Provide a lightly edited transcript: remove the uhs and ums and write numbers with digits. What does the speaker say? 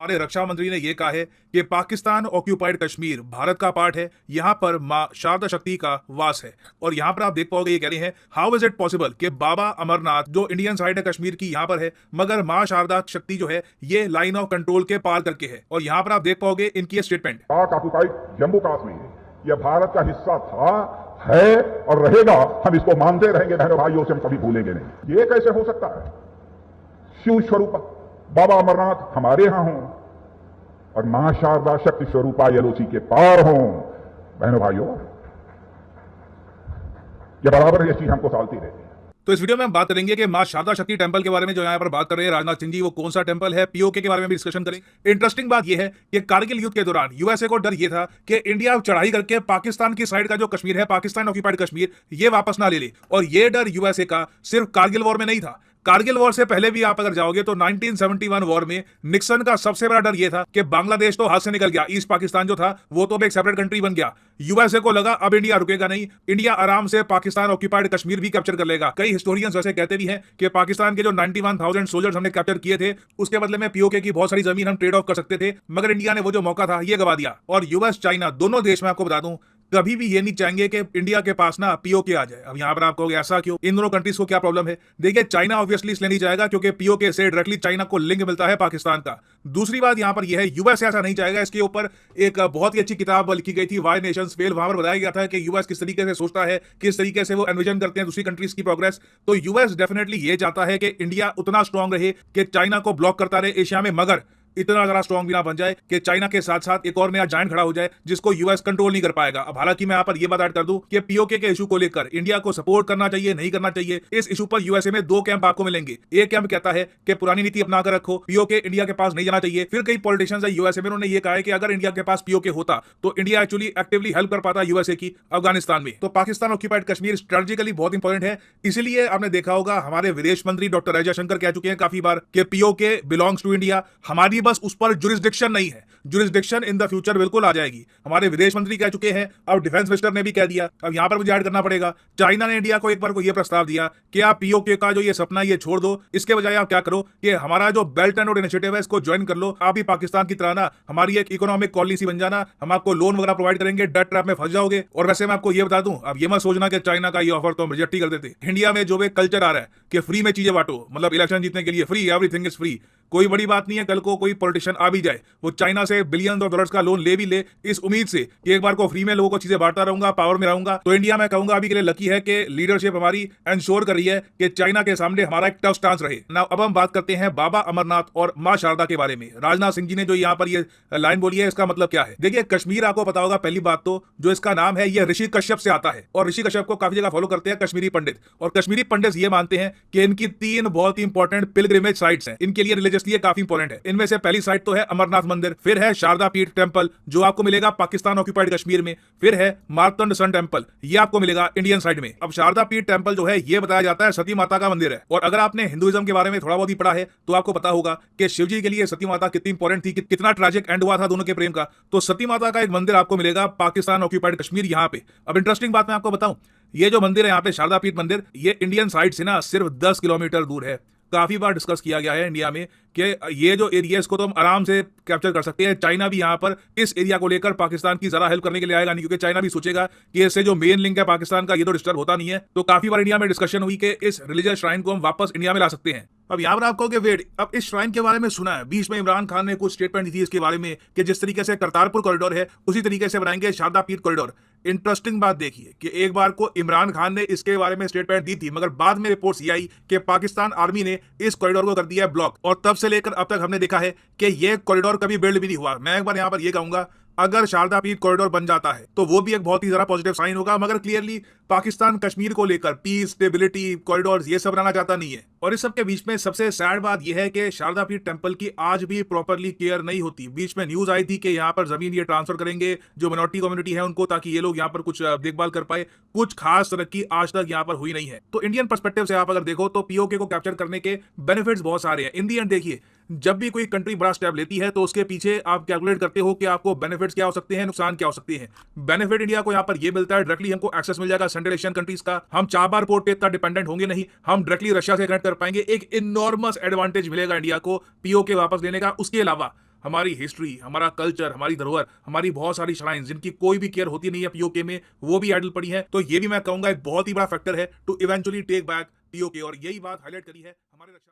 हमारे रक्षा मंत्री ने यह कहा है कि पाकिस्तान ऑक्यूपाइड कश्मीर भारत का पार्ट है, यहाँ पर मां शारदा शक्ति का वास है। और यहाँ पर आप देख पाओगे ये कह रहे हैं, हाउ इज इट पॉसिबल कि बाबा अमरनाथ जो इंडियन साइड है कश्मीर की यहाँ पर है, मगर मां शारदा शक्ति जो है ये लाइन ऑफ कंट्रोल के पार करके है। और यहाँ पर आप देख पाओगे इनकी स्टेटमेंट, पाक ऑक्यूपाइड जम्मू कश्मीर यह भारत का हिस्सा था, है और रहेगा। हम इसको मानते रहेंगे बहनों भाइयों से, हम कभी भूलेंगे नहीं। ये कैसे हो सकता है? शिव स्वरूप बाबा अमरनाथ हमारे यहां हों और मां शारदा शक्ति स्वरूपा एलओसी के पार हों। बहनों भाइयों, ये बराबर ये चीज हमको सालती रहती है। तो इस वीडियो में हम बात करेंगे कि मां शारदा शक्ति टेंपल के बारे में जो यहाँ पर बात कर रहे हैं राजनाथ सिंह जी, वो कौन सा टेंपल है, पीओके के बारे में भी डिस्कशन करेंगे। इंटरेस्टिंग बात यह है कि कारगिल युद्ध के दौरान यूएसए को डर यह था कि इंडिया चढ़ाई करके पाकिस्तान की साइड का जो कश्मीर है, पाकिस्तान ऑक्यूपाइड कश्मीर, ये वापस ना ले ले। और ये डर यूएसए का सिर्फ कारगिल वॉर में नहीं था, कारगिल वॉर से पहले भी आप अगर जाओगे तो 1971 वॉर में निक्सन का सबसे बड़ा डर यह था कि बांग्लादेश तो हाथ से निकल गया, ईस्ट पाकिस्तान जो था वो तो अब एक सेपरेट कंट्री बन गया। यूएसए को लगा अब इंडिया रुकेगा नहीं, इंडिया आराम से पाकिस्तान ऑक्यूपाइड कश्मीर भी कैप्चर कर लेगा। कई हिस्टोरियंस वैसे कहते भी हैं कि पाकिस्तान के जो 91,000 सोल्जर्स हमने कैप्चर किए थे उसके बदले में पीओके की बहुत सारी जमीन हम ट्रेड ऑफ कर सकते थे, मगर इंडिया ने वो जो मौका था ये गवा दिया। और यूएस चाइना दोनों देश में आपको बता दूं कभी भी ये नहीं चाहेंगे कि इंडिया के पास ना पीओके आ जाए। अब यहां पर आप कहोगे ऐसा क्यों, इन दोनों कंट्रीज को क्या प्रॉब्लम है? देखिए, चाइना ऑब्वियसली इसलिए नहीं जाएगा क्योंकि पीओके से डायरेक्टली चाइना को लिंक मिलता है पाकिस्तान का। दूसरी बात यहां पर यह है, यूएस ऐसा नहीं चाहेगा। इसके ऊपर एक बहुत ही अच्छी किताब लिखी गई थी, व्हाई नेशंस फेल। वहां पर बताया गया था कि यूएस किस तरीके से सोचता है, किस तरीके से वो एनविजन करते हैं दूसरी कंट्रीज की प्रोग्रेस। तो यूएस डेफिनेटली ये चाहता है कि इंडिया उतना स्ट्रांग रहे कि चाइना को ब्लॉक करता रहे एशिया में, मगर इतना जरा स्ट्रांग भी ना बन जाए कि चाइना के साथ साथ एक और नया जायंट खड़ा हो जाए जिसको यूएस कंट्रोल नहीं कर पाएगा। अब हालांकि मैं यहां पर यह बात ऐड कर दूं कि पीओके के इशू को लेकर इंडिया को सपोर्ट करना चाहिए, नहीं करना चाहिए, इस इशू पर यूएसए में दो कैंप आपको मिलेंगे। एक कैंप कहता है कि पुरानी नीति अपना कर रखो, पीओके इंडिया के पास नहीं जाना चाहिए। फिर कई पॉलिटिशियंस है यूएसए में, उन्होंने ये कहा है कि अगर इंडिया के पास पीओके होता तो इंडिया एक्चुअली एक्टिवली हेल्प कर पाता यूएसए की अफगानिस्तान में। तो पाकिस्तान ऑक्यूपाइड कश्मीर स्ट्रेटेजिकली बहुत इंपॉर्टेंट है। इसीलिए आपने देखा होगा हमारे विदेश मंत्री डॉक्टर एस जयशंकर कह चुके हैं काफी बार कि पीओके बिलोंग्स टू इंडिया, हमारी बस उस पर जुरिस्डिक्शन नहीं है। जुरिस्डिक्शन इन द फ्यूचर बिल्कुल आ जाएगी। हमारे विदेश मंत्री कह चुके हैं, अब डिफेंस मिनिस्टर ने भी कह दिया। अब यहां पर मुझे ऐड करना पड़ेगा, चाइना ने इंडिया को एक बार को यह प्रस्ताव दिया कि आप पीओके का जो ये सपना ये छोड़ दो, इसके बजाय आप क्या करो कि हमारा जो बेल्ट एंड रोड इनिशिएटिव है इसको ज्वाइन कर लो। आप भी पाकिस्तान की तरह ना हमारी एक इकोनॉमिक पॉलिसी बन जाना, हम आपको लोन वगैरह प्रोवाइड करेंगे, डेट ट्रैप में फंस जाओगे। और वैसे मैं आपको ये बता दूं, अब ये मत सोचना कि चाइना का ये ऑफर तो हम रिजेक्ट ही कर देते। इंडिया में जो भी कल्चर आ रहा है कि फ्री में चीजें बांटो, मतलब इलेक्शन जीतने के लिए फ्री, एवरीथिंग इज फ्री, कोई बड़ी बात नहीं है। कल को कोई पॉलिटिशियन आ भी जाए, वो चाइना से बिलियन ऑफ डॉलर्स का लोन ले भी ले इस उम्मीद से कि एक बार को फ्री में लोगों को चीजें बांटता रहूंगा, पावर में रहूंगा, तो इंडिया मैं कहूंगा अभी के लिए लकी है कि लीडरशिप हमारी एंश्योर कर रही है कि चाइना के सामने हमारा एक टफ स्टांस रहे ना। अब हम बात करते हैं बाबा अमरनाथ और मां शारदा के बारे में। राजनाथ सिंह जी ने जो यहाँ पर ये लाइन बोली है, इसका मतलब क्या है? देखिए, कश्मीर आपको पता होगा, पहली बात तो जो इसका नाम है ये ऋषि कश्यप से आता है, और ऋषि कश्यप को काफी जगह फॉलो करते हैं कश्मीरी पंडित। और कश्मीरी पंडित ये मानते हैं कि इनकी 3 बहुत ही इंपॉर्टेंट पिलग्रिमेज साइट्स हैं, इनके लिए रिलीजियसली काफी इंपॉर्टेंट है। इनमें से पहली साइट तो है अमरनाथ मंदिर, फिर है शारदा पीठ टेंपल जो आपको मिलेगा पाकिस्तान ऑक्यूपाइड कश्मीर में, फिर है मार्तंड सन टेंपल, ये आपको मिलेगा इंडियन साइड में। अब शारदा पीठ टेंपल जो है ये बताया जाता है सती माता का मंदिर है। और अगर आपने हिंदुइज्म के बारे में थोड़ा बहुत ही पढ़ा है तो आपको पता होगा कि शिव जी के लिए सती माता कितनी इंपॉर्टेंट थी, कितना ट्रैजिक एंड हुआ था दोनों के प्रेम का। तो सती माता का एक मंदिर आपको मिलेगा पाकिस्तान ऑक्यूपाइड कश्मीर यहाँ पे। अब इंटरेस्टिंग बात मैं आपको बताऊं, ये जो मंदिर है यहाँ पे शारदा पीठ मंदिर, ये इंडियन साइड से ना सिर्फ 10 किलोमीटर दूर है। काफी बार डिस्कस किया गया है इंडिया में कि ये जो एरिया इसको तो हम आराम से कैप्चर कर सकते हैं। चाइना भी यहाँ पर इस एरिया को लेकर पाकिस्तान की जरा हेल्प करने के लिए आएगा नहीं, क्योंकि चाइना भी सोचेगा कि इससे जो मेन लिंक है पाकिस्तान का ये तो डिस्टर्ब होता नहीं है। तो काफी बार इंडिया में डिस्कशन हुई कि इस रिलीजियस श्राइन को हम वापस इंडिया में ला सकते हैं। अब यहाँ पर आप कहोगे वेट, अब इस श्राइन के बारे में सुना है, बीच में इमरान खान ने कुछ स्टेटमेंट दी थी इसके बारे में कि जिस तरीके से करतारपुर कॉरिडोर है उसी तरीके से बनाएंगे शारदा पीठ कॉरिडोर। इंटरेस्टिंग बात देखिए कि एक बार को इमरान खान ने इसके बारे में स्टेटमेंट दी थी, मगर बाद में रिपोर्ट्स ये आई कि पाकिस्तान आर्मी ने इस कॉरिडोर को कर दिया ब्लॉक, और तब से लेकर अब तक हमने देखा है कि यह कॉरिडोर कभी बिल्ड भी नहीं हुआ। मैं एक बार यहां पर यह कहूंगा, अगर शारदा पीठ कॉरिडोर बन जाता है तो वो भी एक बहुत ही जरा पॉजिटिव साइन होगा, मगर क्लियरली पाकिस्तान कश्मीर को लेकर पीस, स्टेबिलिटी, कॉरिडोर्स ये सब बनाना चाहता नहीं है। और इस सब के बीच में सबसे सैड बात यह है कि शारदा पीठ टेंपल की आज भी प्रॉपर्ली केयर नहीं होती। बीच में न्यूज आई थी कि यहाँ पर जमीन ये ट्रांसफर करेंगे जो मिनॉरिटी कम्युनिटी है उनको, ताकि ये लोग यहाँ पर कुछ देखभाल कर पाए। कुछ खास तरक्की आज तक यहाँ पर हुई नहीं है। तो इंडियन पर्सपेक्टिव से आप अगर देखो तो पीओके को कैप्चर करने के बेनिफिट्स बहुत सारे हैं। इन दी एंड देखिए, जब भी कोई कंट्री बड़ा स्टेप लेती है तो उसके पीछे आप कैलकुलेट करते हो कि आपको बेनिफिट्स क्या हो सकते हैं, नुकसान क्या हो सकते हैं। बेनिफिट इंडिया को यहाँ पर ये मिलता है, डायरेक्टली हमको एक्सेस मिल जाएगा सेंट्रल एशियन कंट्रीज का, हम चाबार पोर्ट पे इतना डिपेंडेंट होंगे नहीं, हम डायरेक्टली रशिया से कनेक्ट कर पाएंगे। एक इनॉर्मस एडवांटेज मिलेगा इंडिया को पीओके वापस लेने का। उसके अलावा हमारी हिस्ट्री, हमारा कल्चर, हमारी धरोहर, हमारी बहुत सारी श्राइन जिनकी कोई भी केयर होती नहीं है पीओके में, वो भी आइडल पड़ी है। तो ये भी मैं कहूंगा एक बहुत ही बड़ा फैक्टर है to eventually take back PoK, और यही बात हाईलाइट करी है हमारे रक्षा